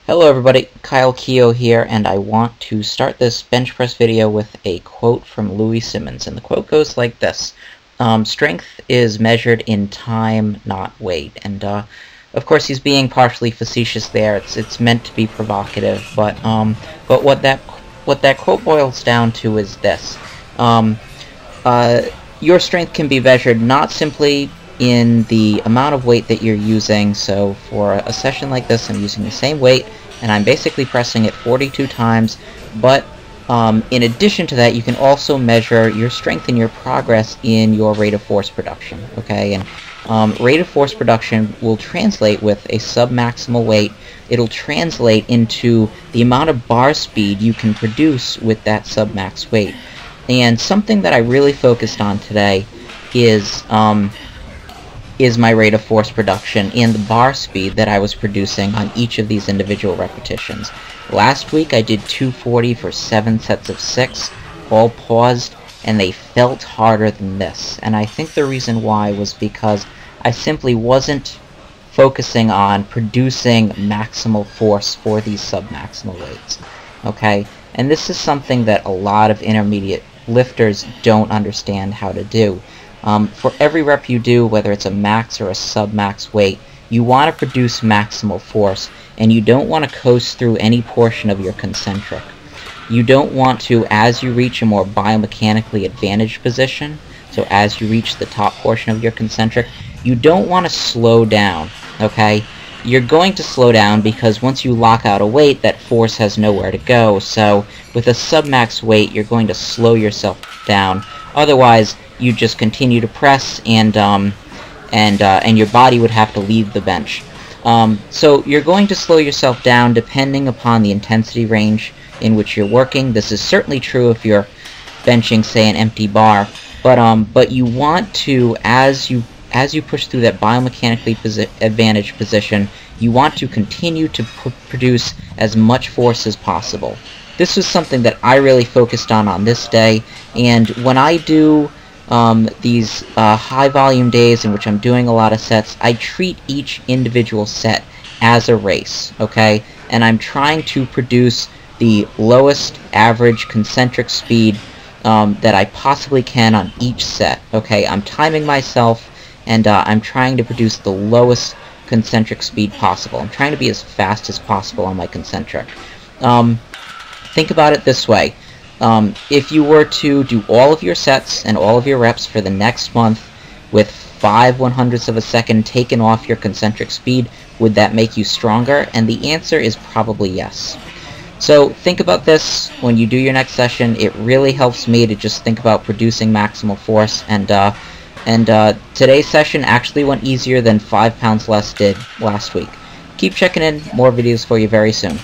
Hello everybody, Keough here, and I want to start this bench press video with a quote from Louis Simmons, and the quote goes like this. Strength is measured in time, not weight. And of course he's being partially facetious there. It's meant to be provocative, but what that quote boils down to is this. Your strength can be measured not simply in the amount of weight that you're using. So for a session like this, I'm using the same weight and I'm basically pressing it 42 times, but in addition to that, you can also measure your strength and your progress in your rate of force production. Okay, and rate of force production will translate with a sub-maximal weight. It'll translate into the amount of bar speed you can produce with that sub-max weight. And something that I really focused on today is my rate of force production and the bar speed that I was producing on each of these individual repetitions. Last week I did 240 for 7 sets of 6, all paused, and they felt harder than this. And I think the reason why was because I simply wasn't focusing on producing maximal force for these sub-maximal weights. Okay? And this is something that a lot of intermediate lifters don't understand how to do. For every rep you do, whether it's a max or a sub-max weight, you want to produce maximal force, and you don't want to coast through any portion of your concentric. You don't want to, as you reach a more biomechanically advantaged position, so as you reach the top portion of your concentric, you don't want to slow down, okay? You're going to slow down because once you lock out a weight, that force has nowhere to go. So with a sub-max weight, you're going to slow yourself down. Otherwise, you just continue to press, and your body would have to leave the bench. So you're going to slow yourself down depending upon the intensity range in which you're working. This is certainly true if you're benching, say, an empty bar. But you want to, as you push through that biomechanically advantaged position, you want to continue to produce as much force as possible. This was something that I really focused on this day, and when I do these high volume days in which I'm doing a lot of sets, I treat each individual set as a race, okay? And I'm trying to produce the lowest average concentric speed that I possibly can on each set, okay? I'm timing myself, and I'm trying to produce the lowest concentric speed possible. I'm trying to be as fast as possible on my concentric. Think about it this way. If you were to do all of your sets and all of your reps for the next month with 5/100ths of a second taken off your concentric speed, would that make you stronger? And the answer is probably yes. So think about this when you do your next session. It really helps me to just think about producing maximal force, and today's session actually went easier than 5 pounds less did last week. Keep checking in, more videos for you very soon.